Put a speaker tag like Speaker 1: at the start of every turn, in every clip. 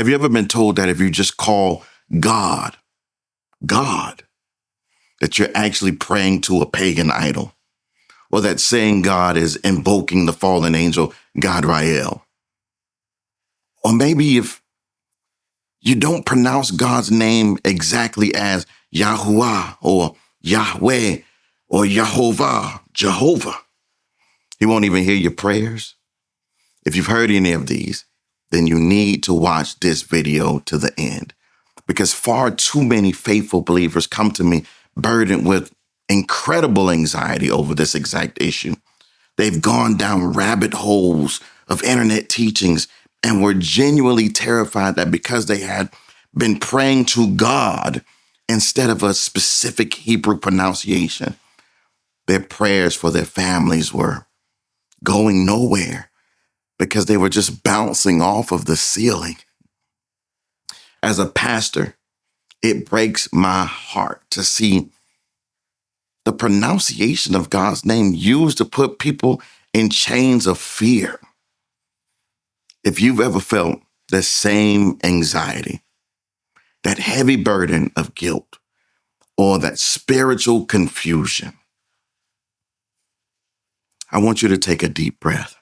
Speaker 1: Have you ever been told that if you just call God, God, that you're actually praying to a pagan idol? Or that saying God is invoking the fallen angel, Rael? Or maybe if you don't pronounce God's name exactly as Yahuah or Yahweh or Yehovah, Jehovah, he won't even hear your prayers. If you've heard any of these, then you need to watch this video to the end, because far too many faithful believers come to me burdened with incredible anxiety over this exact issue. They've gone down rabbit holes of internet teachings and were genuinely terrified that because they had been praying to God instead of a specific Hebrew pronunciation, their prayers for their families were going nowhere because they were just bouncing off of the ceiling. As a pastor, it breaks my heart to see the pronunciation of God's name used to put people in chains of fear. If you've ever felt the same anxiety, that heavy burden of guilt, or that spiritual confusion, I want you to take a deep breath,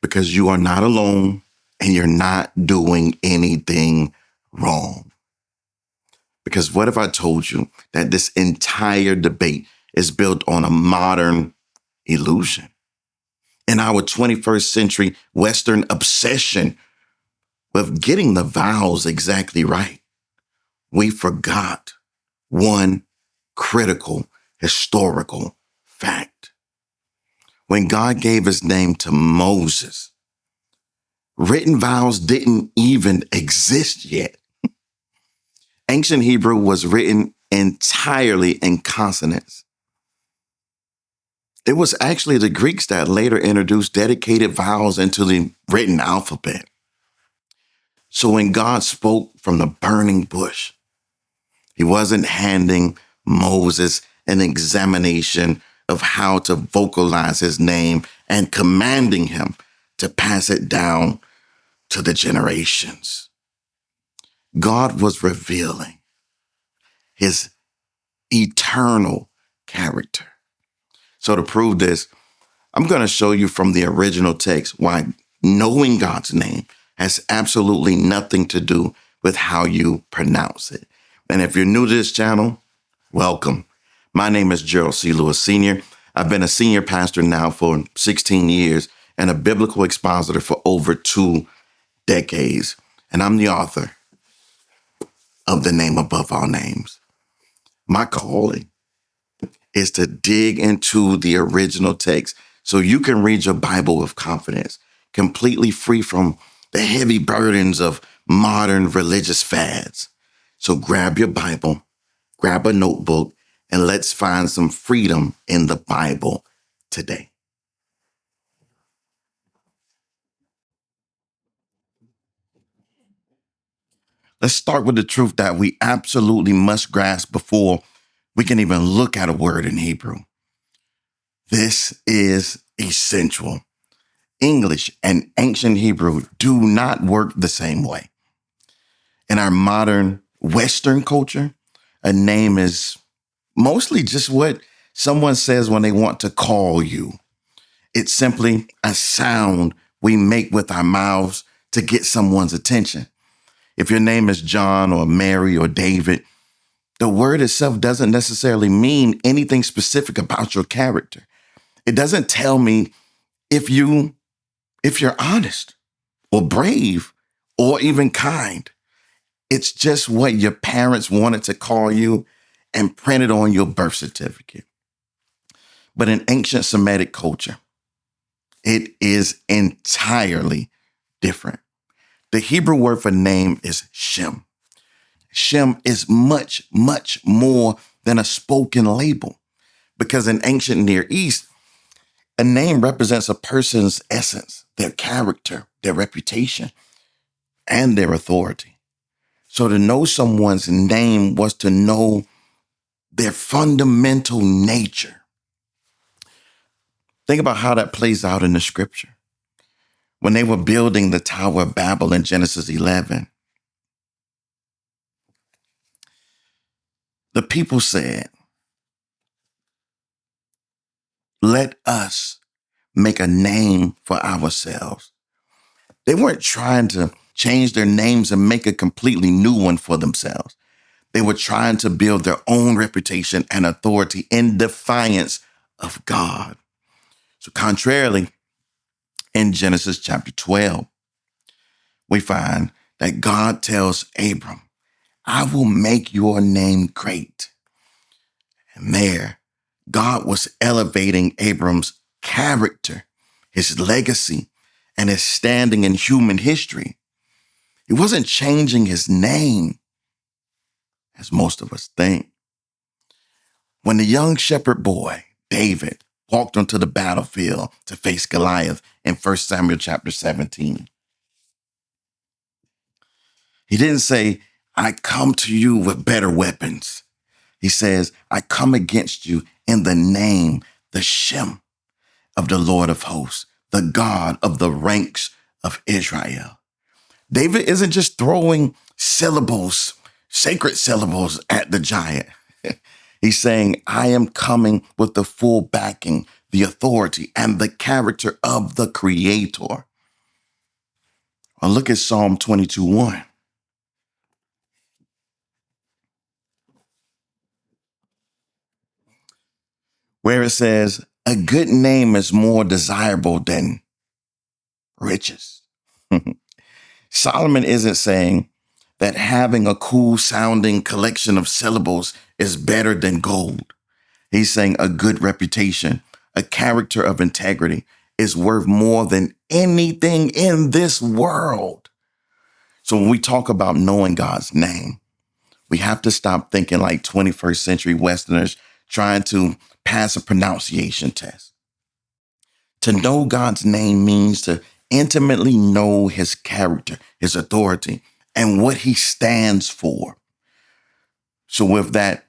Speaker 1: because you are not alone and you're not doing anything wrong. Because what if I told you that this entire debate is built on a modern illusion? In our 21st century Western obsession with getting the vowels exactly right, we forgot one critical historical fact. When God gave his name to Moses, written vowels didn't even exist yet. Ancient Hebrew was written entirely in consonants. It was actually the Greeks that later introduced dedicated vowels into the written alphabet. So when God spoke from the burning bush, he wasn't handing Moses an examination of how to vocalize his name and commanding him to pass it down to the generations. God was revealing his eternal character. So to prove this, I'm going to show you from the original text why knowing God's name has absolutely nothing to do with how you pronounce it. And if you're new to this channel, welcome. My name is Gerald C. Sr. I've been a senior pastor now for 16 years and a biblical expositor for over 2 decades. And I'm the author of The Name Above All Names. My calling is to dig into the original text so you can read your Bible with confidence, completely free from the heavy burdens of modern religious fads. So grab your Bible, grab a notebook, and let's find some freedom in the Bible today. Let's start with the truth that we absolutely must grasp before we can even look at a word in Hebrew. This is essential. English and ancient Hebrew do not work the same way. In our modern Western culture, a name is mostly just what someone says when they want to call you. It's simply a sound we make with our mouths to get someone's attention. If your name is John or Mary or David, the word itself doesn't necessarily mean anything specific about your character. It doesn't tell me if you're honest or brave or even kind. It's just what your parents wanted to call you and printed on your birth certificate. But in ancient Semitic culture, it is entirely different. The Hebrew word for name is Shem. Shem is much, much more than a spoken label, because in ancient Near East, a name represents a person's essence, their character, their reputation, and their authority. So to know someone's name was to know their fundamental nature. Think about how that plays out in the scripture. When they were building the Tower of Babel in Genesis 11, the people said, let us make a name for ourselves. They weren't trying to change their names and make a completely new one for themselves. They were trying to build their own reputation and authority in defiance of God. So contrarily, in Genesis chapter 12, we find that God tells Abram, I will make your name great. And there, God was elevating Abram's character, his legacy, and his standing in human history. He wasn't changing his name, as most of us think. When the young shepherd boy, David, walked onto the battlefield to face Goliath in 1 Samuel chapter 17, he didn't say, I come to you with better weapons. He says, I come against you in the name, the Shem of the Lord of hosts, the God of the ranks of Israel. David isn't just throwing syllables, sacred syllables at the giant. He's saying, I am coming with the full backing, the authority, and the character of the Creator. Well, look at Psalm 22:1. Where it says, a good name is more desirable than riches. Solomon isn't saying that having a cool sounding collection of syllables is better than gold. He's saying a good reputation, a character of integrity is worth more than anything in this world. So when we talk about knowing God's name, we have to stop thinking like 21st century Westerners trying to pass a pronunciation test. To know God's name means to intimately know his character, his authority, and what he stands for. So with that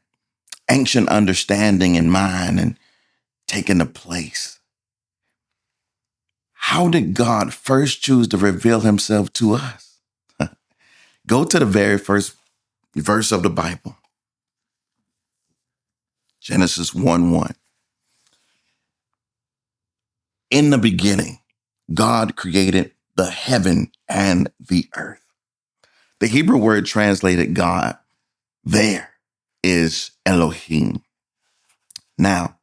Speaker 1: ancient understanding in mind and taking the place, how did God first choose to reveal himself to us? Go to the very first verse of the Bible, Genesis 1:1. In the beginning, God created the heaven and the earth. The Hebrew word translated God there is Elohim. Now,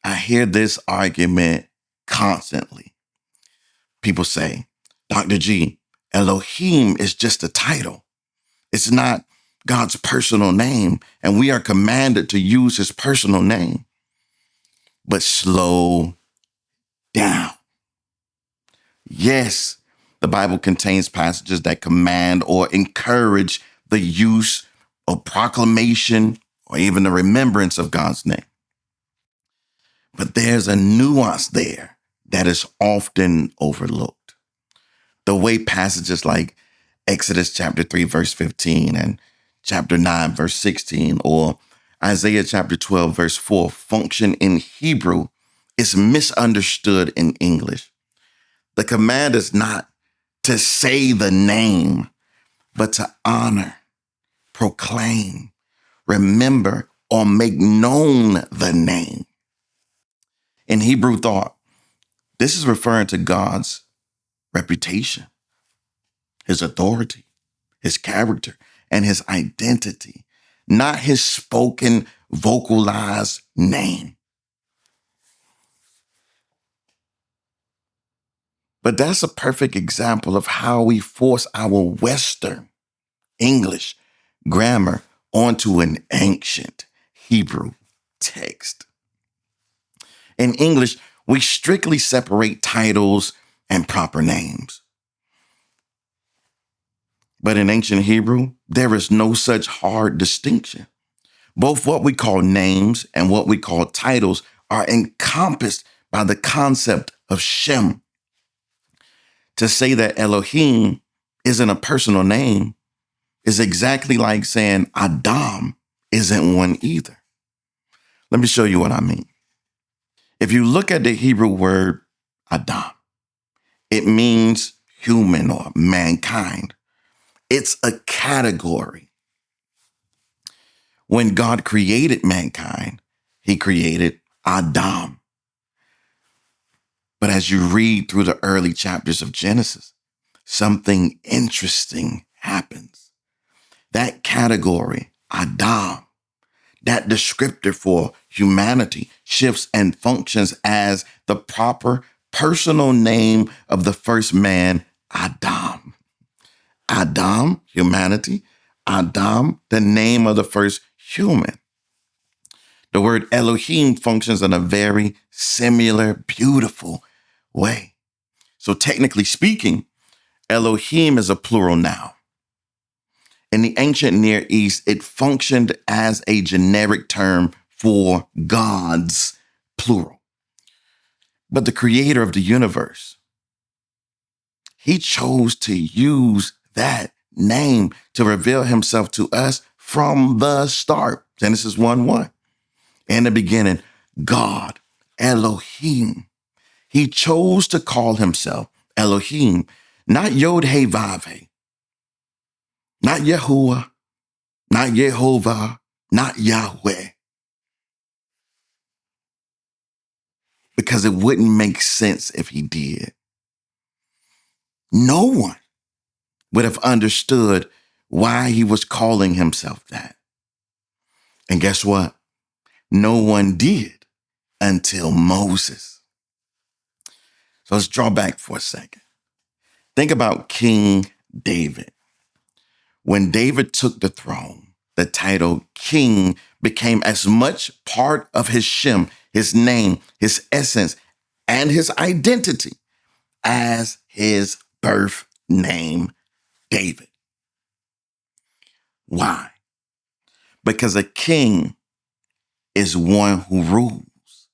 Speaker 1: I hear this argument constantly. People say, Dr. G, Elohim is just a title. It's not God's personal name, and we are commanded to use his personal name. But slow down. Yes, the Bible contains passages that command or encourage the use or proclamation or even the remembrance of God's name. But there's a nuance there that is often overlooked. The way passages like Exodus chapter 3, verse 15 and chapter 9, verse 16, or Isaiah chapter 12, verse 4 function in Hebrew is misunderstood in English. The command is not to say the name, but to honor, proclaim, remember, or make known the name. In Hebrew thought, this is referring to God's reputation, his authority, his character, and his identity, not his spoken, vocalized name. But that's a perfect example of how we force our Western English grammar onto an ancient Hebrew text. In English, we strictly separate titles and proper names. But in ancient Hebrew, there is no such hard distinction. Both what we call names and what we call titles are encompassed by the concept of Shem. To say that Elohim isn't a personal name is exactly like saying Adam isn't one either. Let me show you what I mean. If you look at the Hebrew word Adam, It means human or mankind. It's a category. When God created mankind, he created Adam. But as you read through the early chapters of Genesis, something interesting happens. That category, Adam, that descriptor for humanity, shifts and functions as the proper personal name of the first man, Adam. Adam, humanity. Adam, the name of the first human. The word Elohim functions in a very similar, beautiful way. So technically speaking, Elohim is a plural noun. In the ancient Near East, it functioned as a generic term for gods, plural. But the creator of the universe, he chose to use that name to reveal himself to us from the start. Genesis 1:1. In the beginning, God, Elohim. He chose to call himself Elohim, not Yod-Heh-Vav-Heh, not Yahuah, not Yehovah, not Yahweh. Because it wouldn't make sense if he did. No one would have understood why he was calling himself that. And guess what? No one did until Moses. So let's draw back for a second. Think about King David. When David took the throne, the title king became as much part of his Shem, his name, his essence, and his identity as his birth name, David. Why? Because a king is one who rules.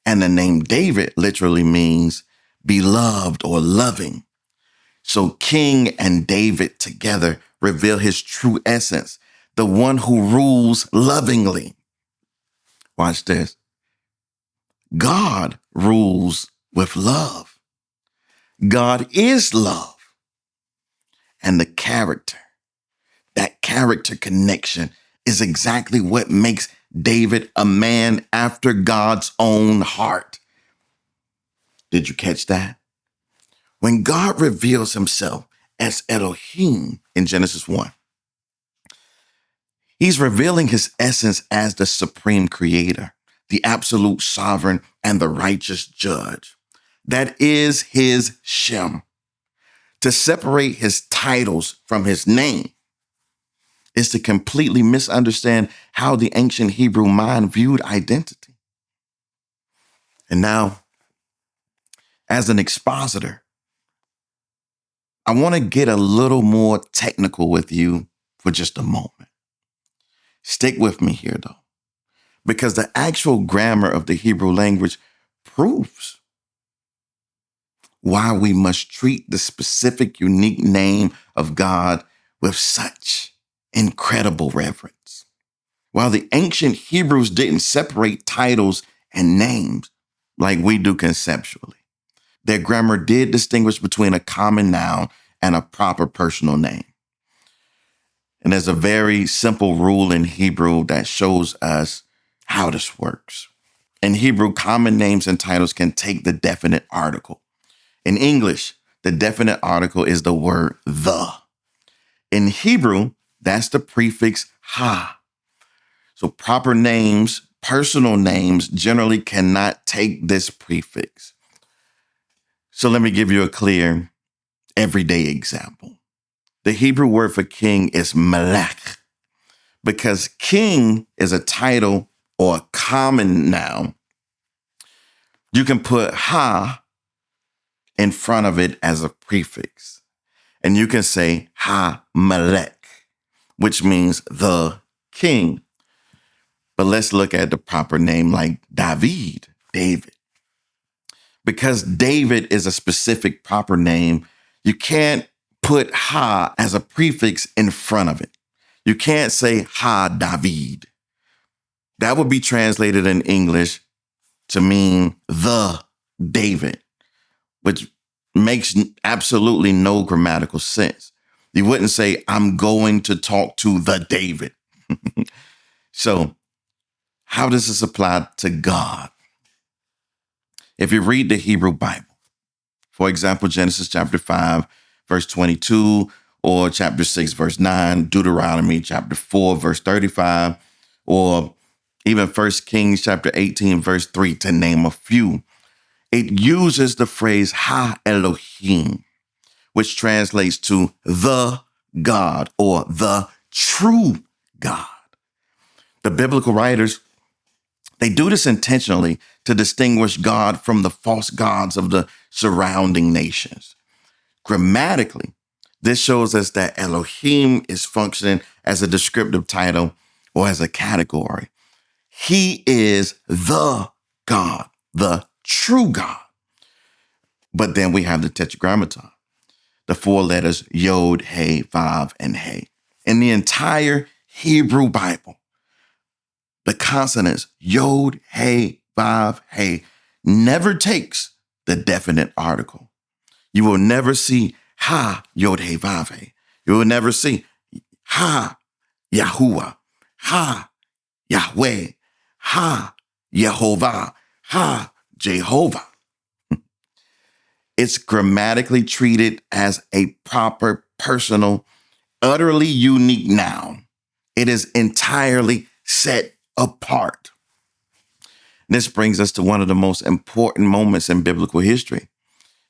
Speaker 1: And the name David literally means beloved or loving. So King and David together reveal his true essence, the one who rules lovingly. Watch this. God rules with love. God is love. And the character, that character connection is exactly what makes David a man after God's own heart. Did you catch that? When God reveals himself as Elohim in Genesis 1, he's revealing his essence as the supreme creator, the absolute sovereign, and the righteous judge. That is his Shem. To separate his titles from his name is to completely misunderstand how the ancient Hebrew mind viewed identity. And now, as an expositor, I want to get a little more technical with you for just a moment. Stick with me here, though, because the actual grammar of the Hebrew language proves why we must treat the specific, unique name of God with such incredible reverence. While the ancient Hebrews didn't separate titles and names like we do conceptually, their grammar did distinguish between a common noun and a proper personal name. And there's a very simple rule in Hebrew that shows us how this works. In Hebrew, common names and titles can take the definite article. In English, the definite article is the word the. In Hebrew, that's the prefix ha. So proper names, personal names, generally cannot take this prefix. So let me give you a clear, everyday example. The Hebrew word for king is melech. Because king is a title or a common noun, you can put ha in front of it as a prefix. And you can say ha-Melech, which means the king. But let's look at the proper name like David. Because David is a specific proper name, you can't put ha as a prefix in front of it. You can't say ha-David. That would be translated in English to mean the David, which makes absolutely no grammatical sense. You wouldn't say, I'm going to talk to the David. So how does this apply to God? If you read the Hebrew Bible, for example, Genesis chapter 5, verse 22, or chapter 6, verse 9, Deuteronomy chapter 4, verse 35, or even 1 Kings chapter 18, verse 3, to name a few, it uses the phrase ha-Elohim, which translates to the God or the true God. The biblical writers, they do this intentionally to distinguish God from the false gods of the surrounding nations. Grammatically, this shows us that Elohim is functioning as a descriptive title or as a category. He is the God, the true God. But then we have the tetragrammaton, the four letters Yod, He, Vav, and He. In the entire Hebrew Bible, the consonants Yod, He, Vav, He never takes the definite article. You will never see ha, Yod, He, Vav, He. You will never see ha, Yahuah, ha, Yahweh, ha, Yehovah, ha, Jehovah. It's grammatically treated as a proper, personal, utterly unique noun. It is entirely set apart. This brings us to one of the most important moments in biblical history.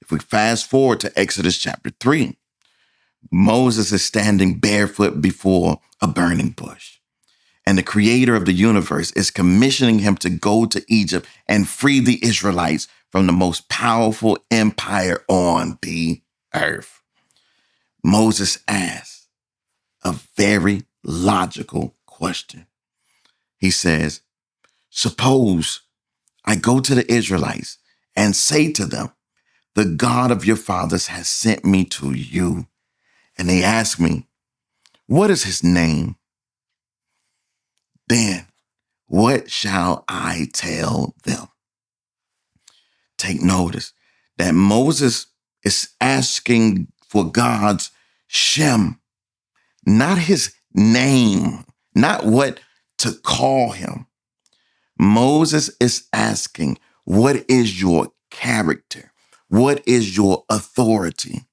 Speaker 1: If we fast forward to Exodus chapter 3, Moses is standing barefoot before a burning bush, and the creator of the universe is commissioning him to go to Egypt and free the Israelites from the most powerful empire on the earth. Moses asks a very logical question. He says, suppose I go to the Israelites and say to them, the God of your fathers has sent me to you. And they ask me, what is his name? Then what shall I tell them? Take notice that Moses is asking for God's Shem, not his name, not what to call him. Moses is asking, what is your character? What is your authority?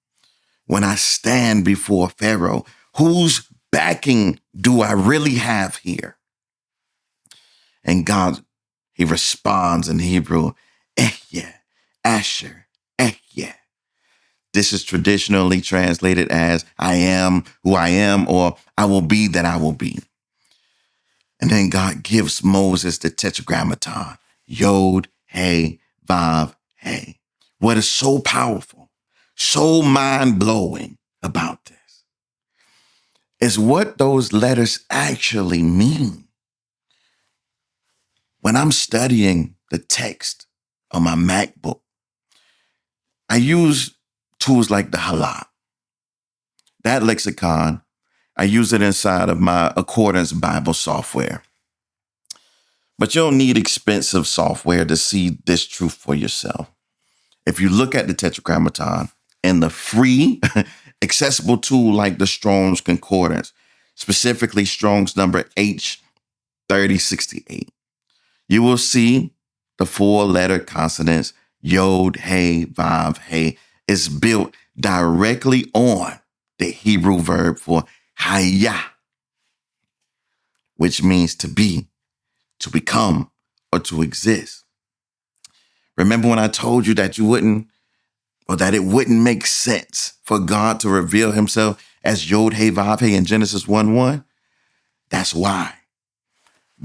Speaker 1: When I stand before Pharaoh, whose backing do I really have here? And God, he responds in Hebrew, Ehyeh, Asher, Ehyeh. This is traditionally translated as I am who I am, or I will be that I will be. And then God gives Moses the tetragrammaton, Yod, He, Vav, He. What is so powerful, so mind-blowing about this is what those letters actually mean. When I'm studying the text on my MacBook, I use tools like the Halak. That lexicon, I use it inside of my Accordance Bible software. But you don't need expensive software to see this truth for yourself. If you look at the Tetragrammaton and the free, accessible tool like the Strong's Concordance, specifically Strong's number H3068, you will see the four-letter consonants Yod, He, Vav, He is built directly on the Hebrew verb for hayah, which means to be, to become, or to exist. Remember when I told you that that it wouldn't make sense for God to reveal himself as Yod, He, Vav, He in Genesis 1:1? That's why.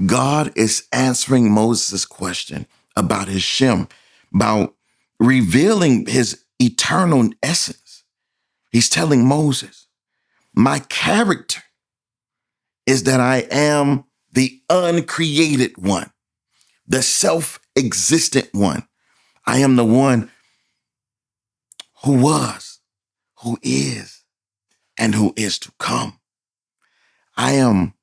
Speaker 1: God is answering Moses' question about his Shem, about revealing his eternal essence. He's telling Moses, my character is that I am the uncreated one, the self-existent one. I am the one who was, who is, and who is to come. I am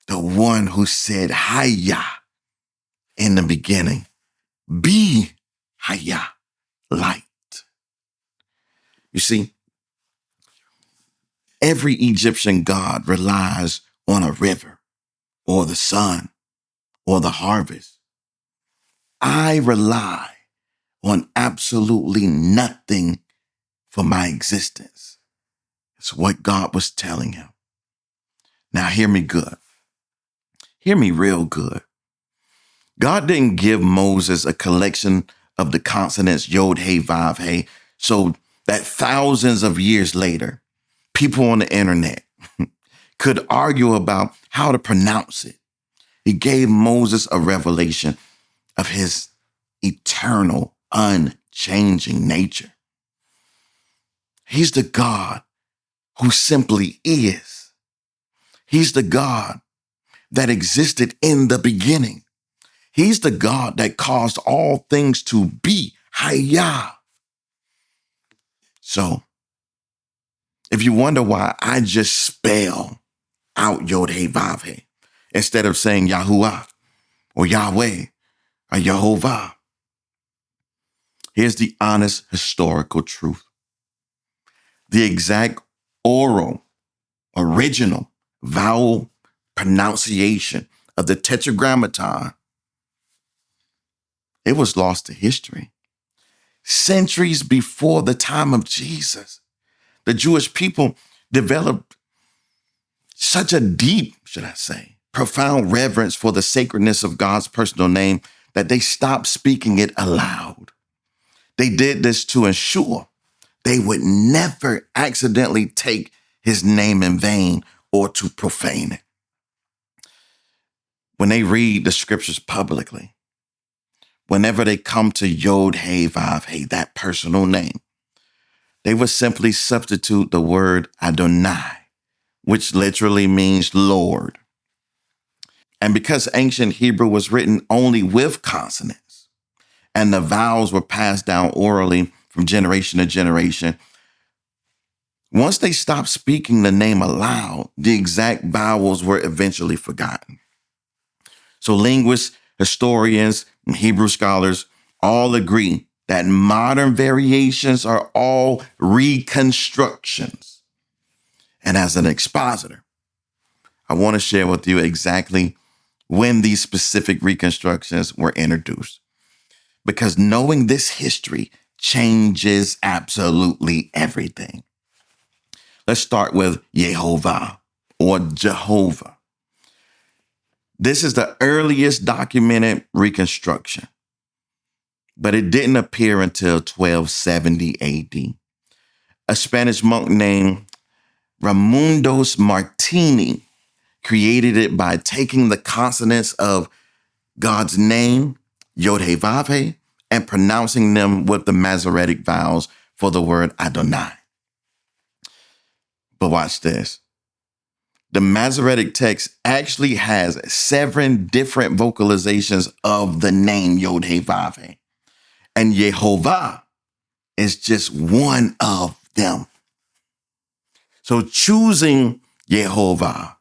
Speaker 1: the one who said, Hayah, in the beginning. Be Hayah, light. You see, every Egyptian god relies on a river or the sun or the harvest. I rely on absolutely nothing for my existence. It's what God was telling him. Now, hear me good. Hear me real good. God didn't give Moses a collection of the consonants Yod, Hey, Vav, Hey, so that thousands of years later, people on the internet could argue about how to pronounce it. He gave Moses a revelation of his eternal, unchanging nature. He's the God who simply is. He's the God that existed in the beginning. He's the God that caused all things to be. Hayah. So, if you wonder why I just spell out Yod He Vav He instead of saying Yahuah or Yahweh or Yehovah, here's the honest historical truth. The exact oral, original vowel pronunciation of the Tetragrammaton, it was lost to history. Centuries before the time of Jesus, the Jewish people developed such a deep, profound reverence for the sacredness of God's personal name that they stopped speaking it aloud. They did this to ensure they would never accidentally take his name in vain or to profane it. When they read the scriptures publicly, whenever they come to Yod He Vav He, that personal name, they would simply substitute the word Adonai, which literally means Lord. And because ancient Hebrew was written only with consonants and the vowels were passed down orally from generation to generation, once they stopped speaking the name aloud, the exact vowels were eventually forgotten. So linguists, historians, and Hebrew scholars all agree that modern variations are all reconstructions. And as an expositor, I want to share with you exactly when these specific reconstructions were introduced. Because knowing this history changes absolutely everything. Let's start with Yehovah or Jehovah. This is the earliest documented reconstruction, but it didn't appear until 1270 AD. A Spanish monk named Raimundos Martini created it by taking the consonants of God's name, Yod He Vav He, and pronouncing them with the Masoretic vowels for the word Adonai. But watch this. The Masoretic text actually has 7 different vocalizations of the name Yod He Vav He. And Yehovah is just one of them. So choosing Yehovah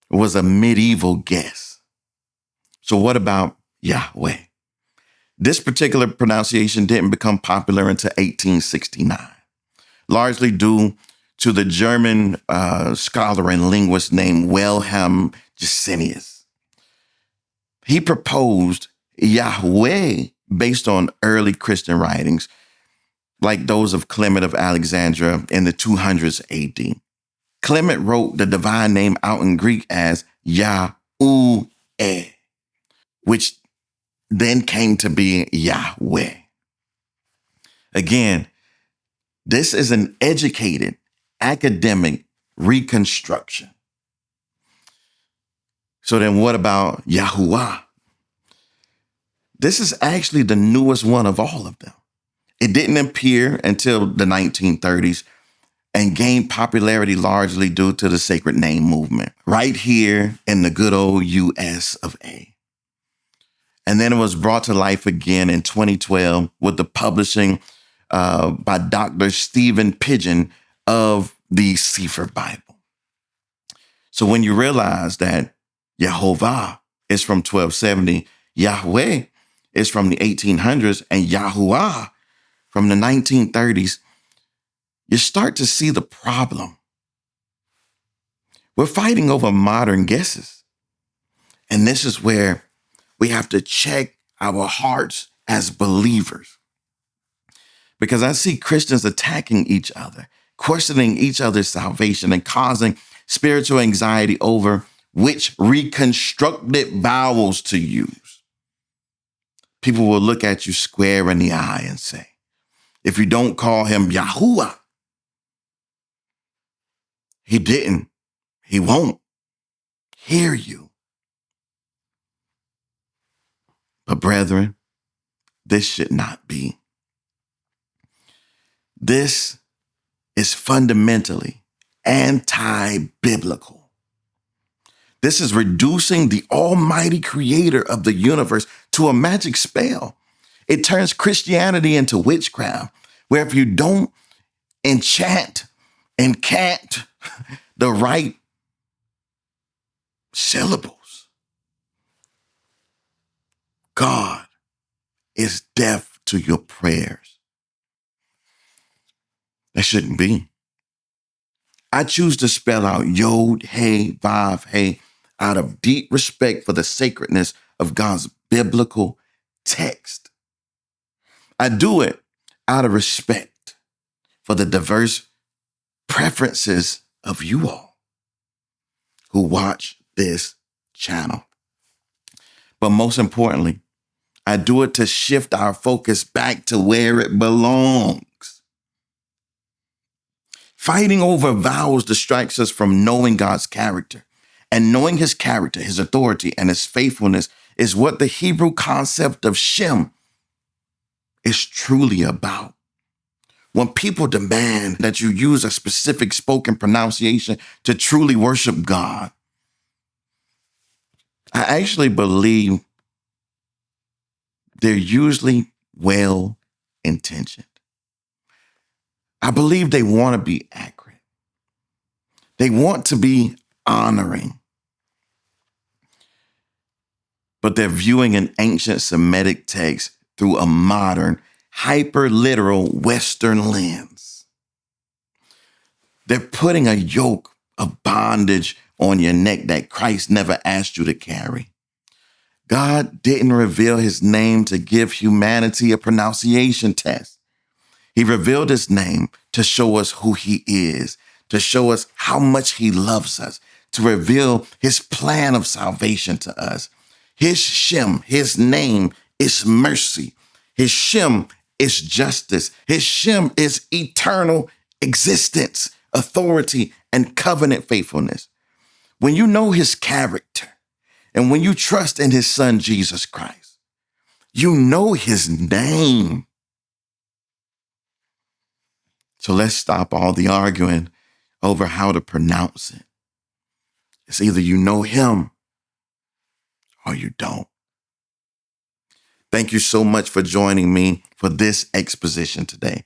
Speaker 1: was a medieval guess. So what about Yahweh? This particular pronunciation didn't become popular until 1869, largely due to the German scholar and linguist named Wilhelm Gesenius. He proposed Yahweh based on early Christian writings, like those of Clement of Alexandria in the 200s AD. Clement wrote the divine name out in Greek as Yahuah, which then came to be Yahweh. Again, this is an educated, academic reconstruction. So then what about Yahuah? This is actually the newest one of all of them. It didn't appear until the 1930s and gained popularity largely due to the sacred name movement right here in the good old US of A. And then it was brought to life again in 2012 with the publishing by Dr. Stephen Pidgeon of the Sefer Bible. So when you realize that Yehovah is from 1270, Yahweh is from the 1800s, and Yahuah from the 1930s, you start to see the problem. We're fighting over modern guesses. And this is where we have to check our hearts as believers. Because I see Christians attacking each other, questioning each other's salvation, and causing spiritual anxiety over which reconstructed vowels to use. People will look at you square in the eye and say, if you don't call him Yahuah, he won't hear you. But brethren, this should not be. This is fundamentally anti-biblical. This is reducing the almighty creator of the universe to a magic spell. It turns Christianity into witchcraft, where if you don't enchant and cant the right syllables, God is deaf to your prayers. That shouldn't be. I choose to spell out YHWH out of deep respect for the sacredness of God's biblical text. I do it out of respect for the diverse preferences of you all who watch this channel. But most importantly, I do it to shift our focus back to where it belongs. Fighting over vowels distracts us from knowing God's character. And knowing his character, his authority, and his faithfulness is what the Hebrew concept of Shem is truly about. When people demand that you use a specific spoken pronunciation to truly worship God, I actually believe they're usually well-intentioned. I believe they want to be accurate. They want to be honoring. But they're viewing an ancient Semitic text through a modern, hyper-literal Western lens. They're putting a yoke of bondage on your neck that Christ never asked you to carry. God didn't reveal his name to give humanity a pronunciation test. He revealed his name to show us who he is, to show us how much he loves us, to reveal his plan of salvation to us. His Shem, his name is mercy. His Shem is justice. His Shem is eternal existence, authority, and covenant faithfulness. When you know his character and when you trust in his son, Jesus Christ, you know his name. So let's stop all the arguing over how to pronounce it. It's either you know him or you don't. Thank you so much for joining me for this exposition today.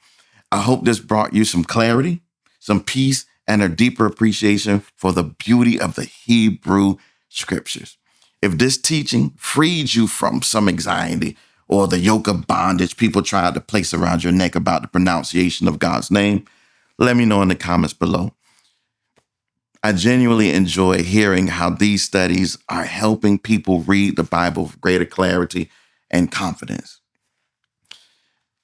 Speaker 1: I hope this brought you some clarity, some peace, and a deeper appreciation for the beauty of the Hebrew scriptures. If this teaching freed you from some anxiety or the yoke of bondage people tried to place around your neck about the pronunciation of God's name, let me know in the comments below. I genuinely enjoy hearing how these studies are helping people read the Bible with greater clarity and confidence.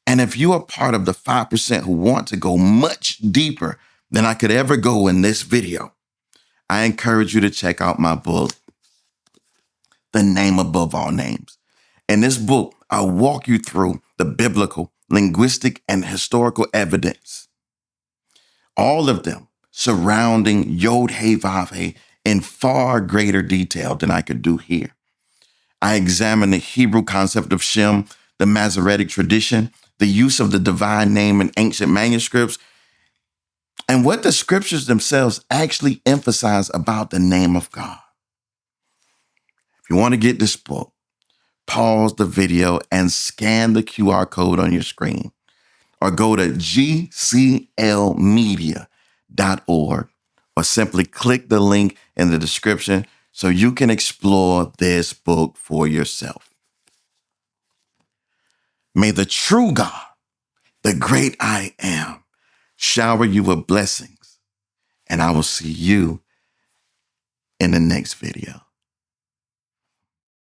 Speaker 1: And if you are part of the 5% who want to go much deeper than I could ever go in this video, I encourage you to check out my book, The Name Above All Names. In this book, I'll walk you through the biblical, linguistic, and historical evidence, all of them surrounding YHWH in far greater detail than I could do here. I examine the Hebrew concept of Shem, the Masoretic tradition, the use of the divine name in ancient manuscripts, and what the scriptures themselves actually emphasize about the name of God. If you want to get this book, pause the video and scan the QR code on your screen, or go to gclmedia.org, or simply click the link in the description so you can explore this book for yourself. May the true God, the great I am, shower you with blessings. And I will see you in the next video.